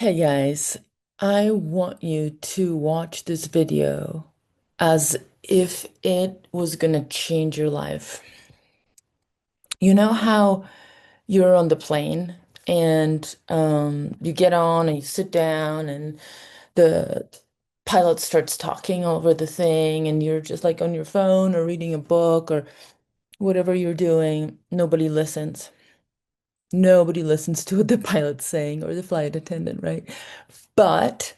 Hey guys, I want you to watch this video as if it was gonna change your life. You know how you're on the plane and you get on and you sit down and the pilot starts talking over the thing and you're just like on your phone or reading a book or whatever you're doing, nobody listens. Nobody listens to what the pilot's saying or the flight attendant, right? But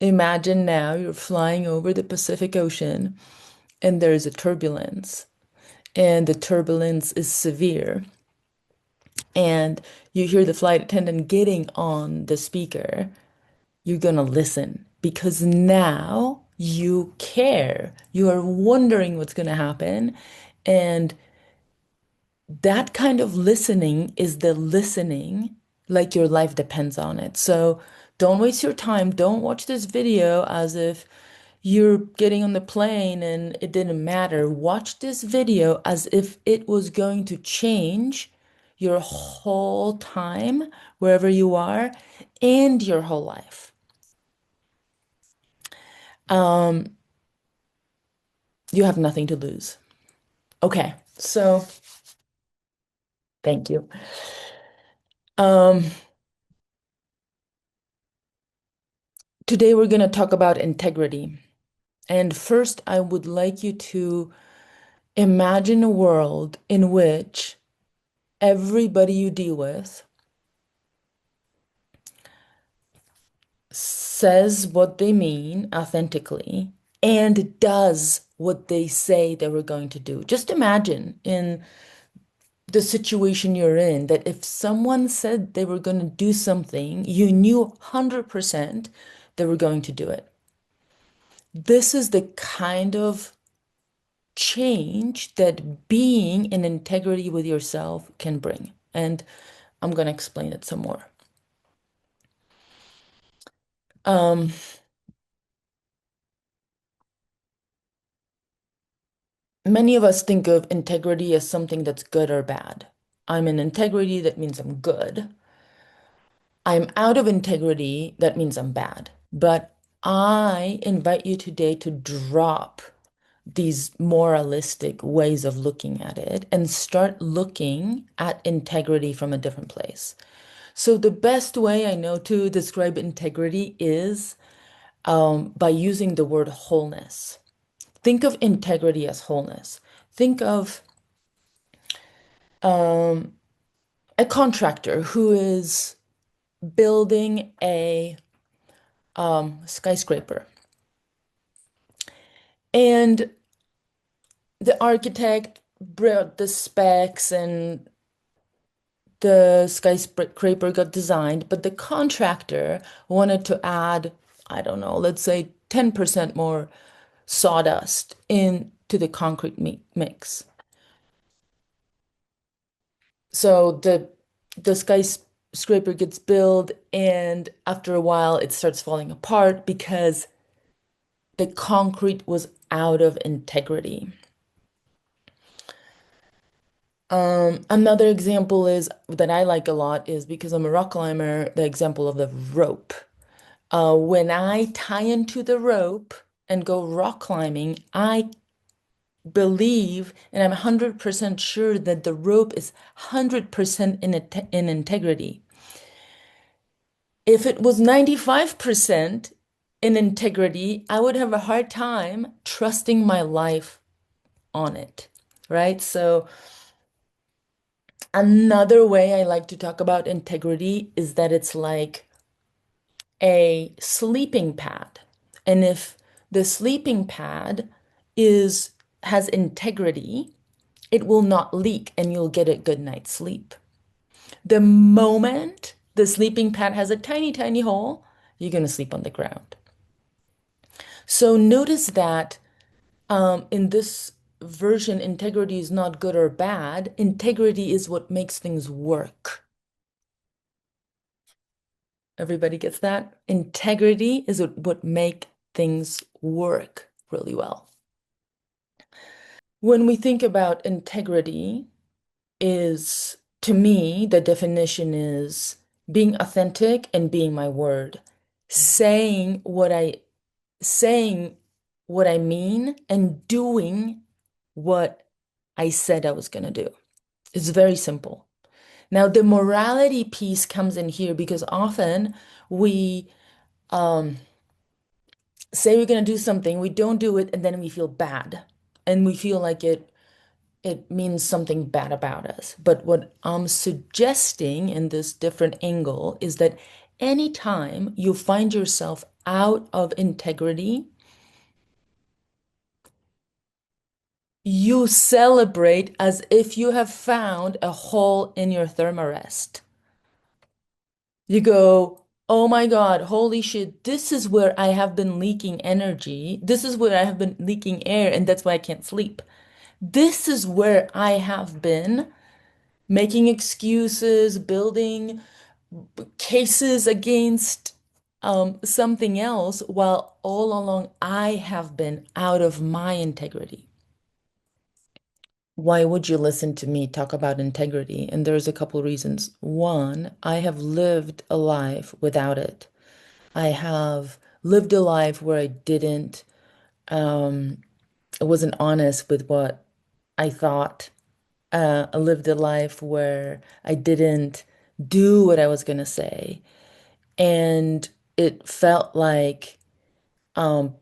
imagine now you're flying over the Pacific Ocean and there's a turbulence, and the turbulence is severe. And you hear the flight attendant getting on the speaker. You're gonna listen because now you care. You are wondering what's gonna happen. And that kind of listening is the listening like your life depends on it. So don't waste your time. Don't watch this video as if you're getting on the plane and it didn't matter. Watch this video as if it was going to change your whole time, wherever you are, and your whole life. Um, you have nothing to lose. Okay, so thank you. Um, Today we're going to talk about integrity. And first, I would like you to imagine a world in which everybody you deal with says what they mean authentically and does what they say they were going to do. Just imagine in the situation you're in that if someone said they were going to do something, you knew 100% they were going to do it. This is the kind of change that being in integrity with yourself can bring. And I'm going to explain it some more. Um, Many of us think of integrity as something that's good or bad. I'm in integrity, that means I'm good. I'm out of integrity, that means I'm bad. But I invite you today to drop these moralistic ways of looking at it and start looking at integrity from a different place. So the best way I know to describe integrity is by using the word wholeness. Think of integrity as wholeness. Think of um, a contractor who is building a skyscraper. And the architect brought the specs and the skyscraper got designed, but the contractor wanted to add, I don't know, let's say 10% more sawdust into the concrete mix. So the skyscraper gets built, and after a while, it starts falling apart because the concrete was out of integrity. Another example is that I like a lot is because I'm a rock climber, the example of the rope. When I tie into the rope and go rock climbing, I believe and I'm 100% sure that the rope is 100% in integrity. If it was 95% in integrity, I would have a hard time trusting my life on it, right? So another way I like to talk about integrity is that it's like a sleeping pad. And if the sleeping pad is has integrity, it will not leak and you'll get a good night's sleep. The moment the sleeping pad has a tiny, tiny hole, you're going to sleep on the ground. So notice that in this version, integrity is not good or bad. Integrity is what makes things work. Everybody gets that? Integrity is what make things work really well. When we think about integrity is, to me, the definition is being authentic and being my word, saying saying what I mean and doing what I said I was going to do. It's very simple. Now, the morality piece comes in here because often we um, say we're going to do something, we don't do it, and then we feel bad. And we feel like it means something bad about us. But what I'm suggesting in this different angle is that anytime you find yourself out of integrity, you celebrate as if you have found a hole in your thermarest. You go, oh my God, holy shit, this is where I have been leaking energy. This is where I have been leaking air, and that's why I can't sleep. This is where I have been making excuses, building cases against something else, while all along I have been out of my integrity. Why would you listen to me talk about integrity? And there's a couple reasons. One, I have lived a life without it. I have lived a life where um, I wasn't honest with what I thought. I lived a life where I didn't do what I was gonna say. And it felt like um,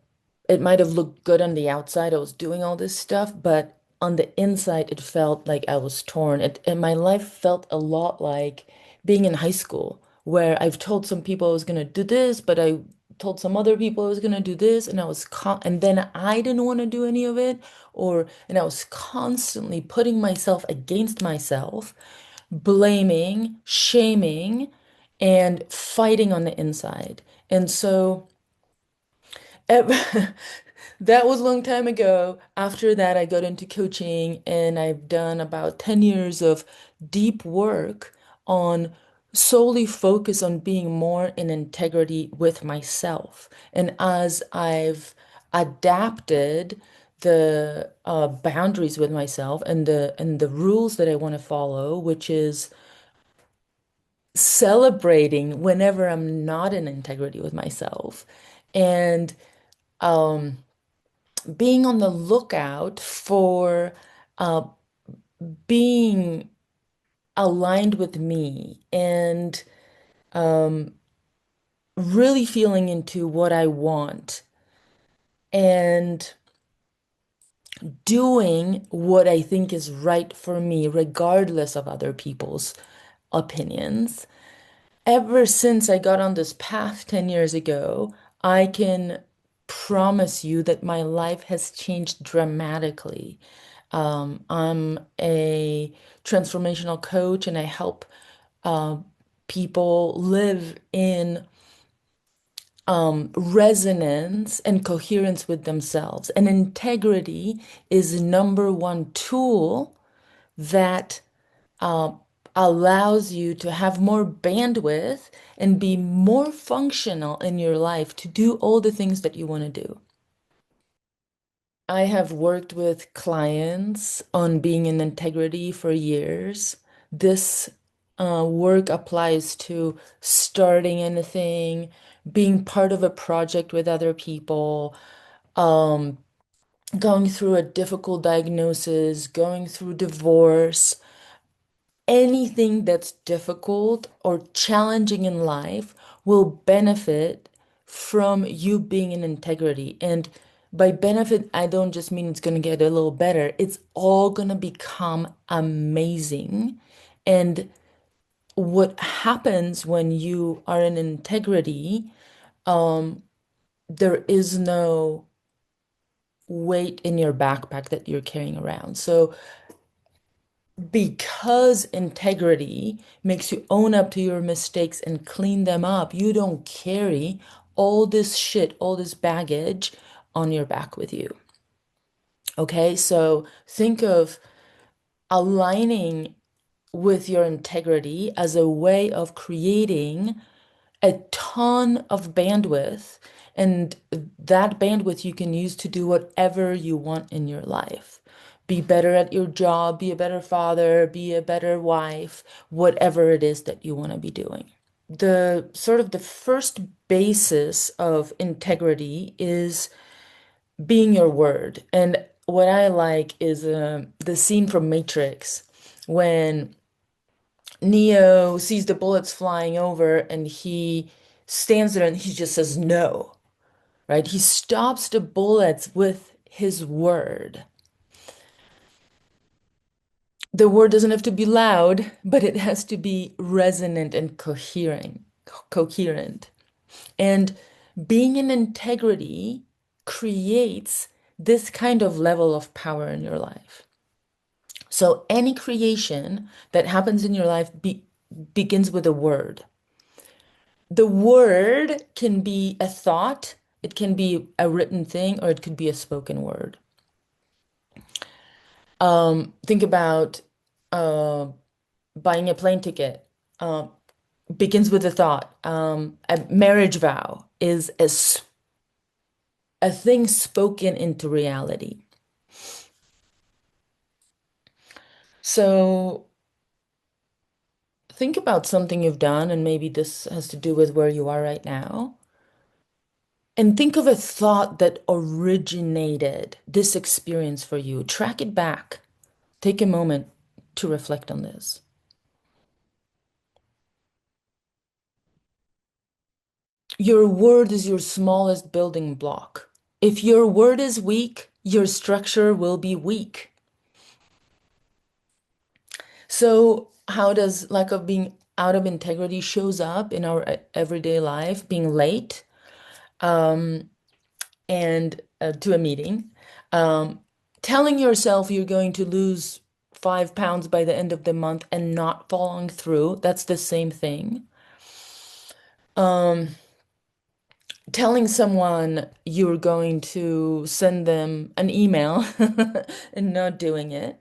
it might have looked good on the outside. I was doing all this stuff, but on the inside, it felt like I was torn. And my life felt a lot like being in high school, where I've told some people I was gonna do this, but I told some other people I was gonna do this, and and then I didn't want to do any of it, and I was constantly putting myself against myself, blaming, shaming, and fighting on the inside. And so ev- that was a long time ago. After that, I got into coaching and I've done about 10 years of deep work on solely focus on being more in integrity with myself. And as I've adapted the boundaries with myself and the rules that I want to follow, which is celebrating whenever I'm not in integrity with myself, and um, being on the lookout for uh, being aligned with me and um, really feeling into what I want and doing what I think is right for me, regardless of other people's opinions. Ever since I got on this path 10 years ago, I can promise you that my life has changed dramatically. I'm a transformational coach and I help uh, people live in resonance and coherence with themselves. And integrity is number one tool that uh, allows you to have more bandwidth and be more functional in your life to do all the things that you want to do. I have worked with clients on being in integrity for years. This work applies to starting anything, being part of a project with other people, um, going through a difficult diagnosis, going through divorce, anything that's difficult or challenging in life will benefit from you being in integrity. And by benefit, I don't just mean it's going to get a little better, it's all going to become amazing. And what happens when you are in integrity, um, there is no weight in your backpack that you're carrying around. So because integrity makes you own up to your mistakes and clean them up, you don't carry all this shit, all this baggage on your back with you. Okay, so think of aligning with your integrity as a way of creating a ton of bandwidth, and that bandwidth you can use to do whatever you want in your life. Be better at your job, be a better father, be a better wife, whatever it is that you want to be doing. the sort of the first basis of integrity is being your word. And what I like is the scene from Matrix when Neo sees the bullets flying over and he stands there and he just says no, right? He stops the bullets with his word. The word doesn't have to be loud, but it has to be resonant and coherent. And being in integrity creates this kind of level of power in your life. So any creation that happens in your life begins with a word. The word can be a thought, it can be a written thing, or it could be a spoken word. Think about uh, buying a plane ticket. Uh, begins with a thought. A marriage vow is a thing spoken into reality. So think about something you've done, and maybe this has to do with where you are right now. And think of a thought that originated this experience for you. Track it back. Take a moment to reflect on this. Your word is your smallest building block. If your word is weak, your structure will be weak. So, how does lack of being out of integrity shows up in our everyday life? Being late, and to a meeting, um, telling yourself you're going to lose 5 pounds by the end of the month and not following through, that's the same thing. Telling someone you're going to send them an email and not doing it.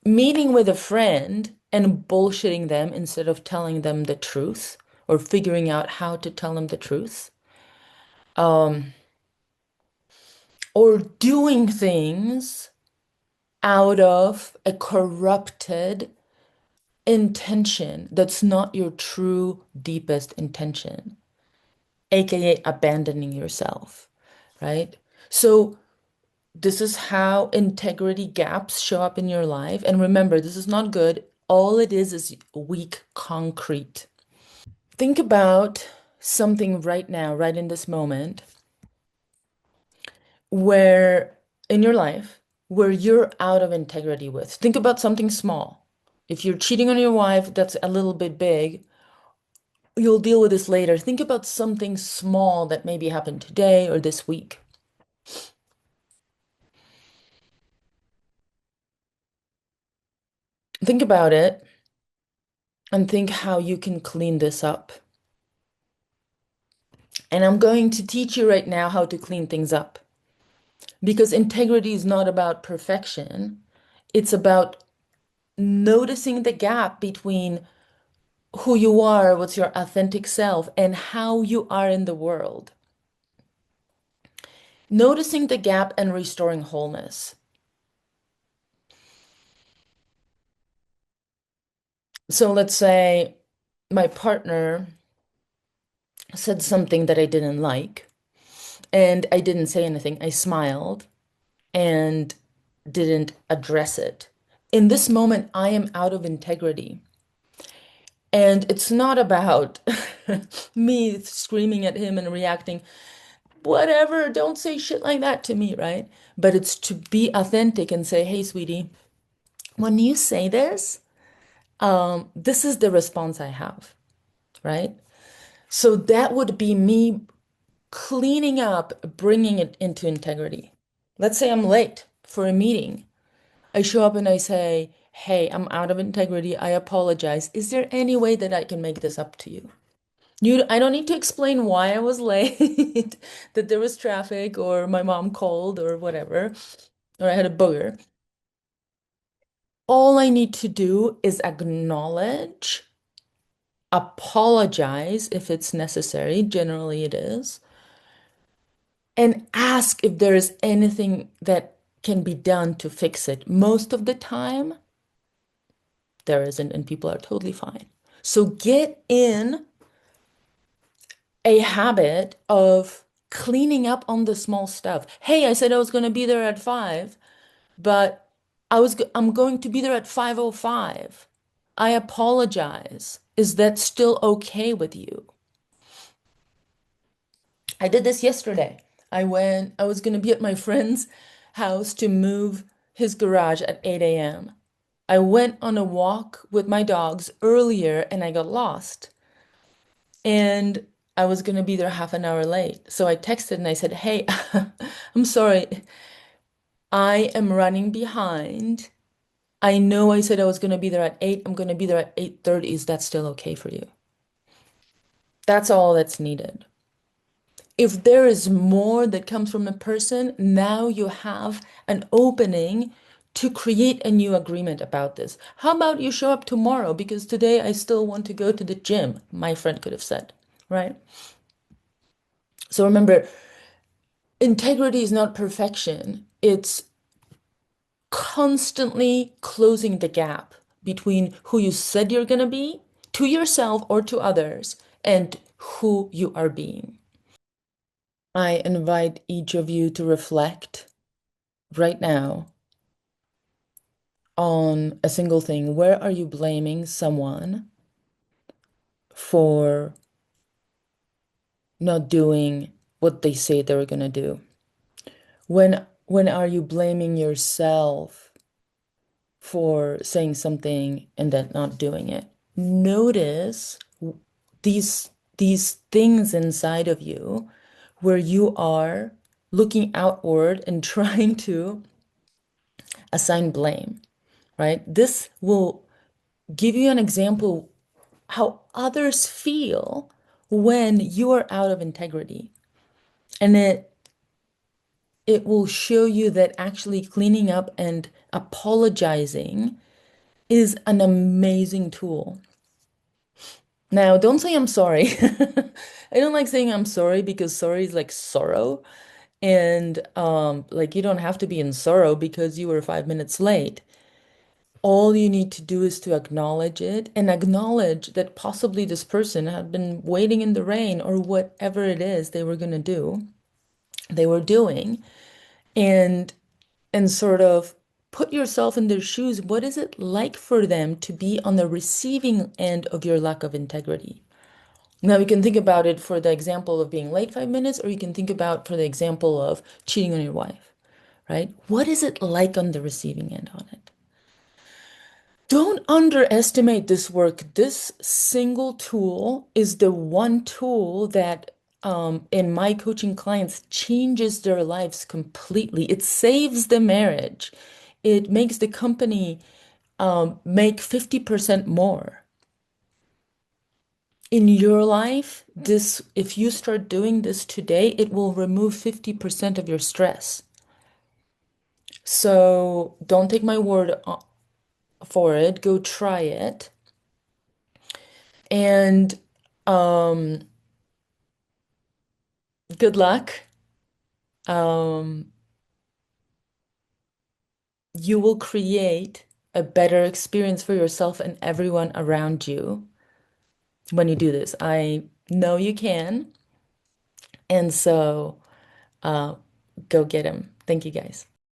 Meeting with a friend and bullshitting them instead of telling them the truth or figuring out how to tell them the truth. Or doing things out of a corrupted intention that's not your true deepest intention, aka abandoning yourself, right? So this is how integrity gaps show up in your life. And remember, this is not good. All it is weak concrete. Think about something right now, right in this moment, where in your life, where you're out of integrity with. Think about something small. If you're cheating on your wife, that's a little bit big. You'll deal with this later. Think about something small that maybe happened today or this week. Think about it and think how you can clean this up. And I'm going to teach you right now how to clean things up because integrity is not about perfection. It's about noticing the gap between who you are, what's your authentic self, and how you are in the world. Noticing the gap and restoring wholeness. So let's say my partner said something that I didn't like, and I didn't say anything. I smiled and didn't address it. In this moment, I am out of integrity. And it's not about me screaming at him and reacting, whatever, don't say shit like that to me, right? But it's to be authentic and say, hey, sweetie, when you say this, this is the response I have, right? So that would be me cleaning up, bringing it into integrity. Let's say I'm late for a meeting. I show up and I say, hey, I'm out of integrity. I apologize. Is there any way that I can make this up to you? I don't need to explain why I was late, that there was traffic or my mom called or whatever, or I had a booger. All I need to do is acknowledge, apologize if it's necessary, generally it is, and ask if there is anything that can be done to fix it. Most of the time, there isn't, and people are totally fine. So get in a habit of cleaning up on the small stuff. Hey, I said I was going to be there at 5, but I'm going to be there at 5:05. I apologize. Is that still okay with you? I did this yesterday. I was going to be at my friend's house to move his garage at 8 a.m. I went on a walk with my dogs earlier and I got lost. And I was going to be there half an hour late. So I texted and I said, "Hey, I'm sorry. I am running behind. I know I said I was going to be there at 8. I'm going to be there at 8:30. Is that still okay for you?" That's all that's needed. If there is more that comes from a person, now you have an opening to create a new agreement about this. How about you show up tomorrow because today I still want to go to the gym, my friend could have said, right? So remember, integrity is not perfection. It's constantly closing the gap between who you said you're going to be to yourself or to others and who you are being. I invite each of you to reflect right now on a single thing. Where are you blaming someone for not doing what they say they were going to do? When are you blaming yourself for saying something and then not doing it? Notice these things inside of you where you are looking outward and trying to assign blame, right? This will give you an example how others feel when you are out of integrity. And it will show you that actually cleaning up and apologizing is an amazing tool. Now, don't say I'm sorry. I don't like saying I'm sorry because sorry is like sorrow. And like you don't have to be in sorrow because you were 5 minutes late. All you need to do is to acknowledge it and acknowledge that possibly this person had been waiting in the rain or whatever it is they were going to do, they were doing, and sort of put yourself in their shoes. What is it like for them to be on the receiving end of your lack of integrity? Now, you can think about it for the example of being late 5 minutes, or you can think about for the example of cheating on your wife, right? What is it like on the receiving end on it? Don't underestimate this work. This single tool is the one tool that in my coaching clients changes their lives completely. It saves the marriage. It makes the company make 50% more. In your life, this, if you start doing this today, it will remove 50% of your stress. So don't take my word for it. Go try it. And um, good luck. Um, you will create a better experience for yourself and everyone around you when you do this. I know you can. And so go get him. Thank you guys.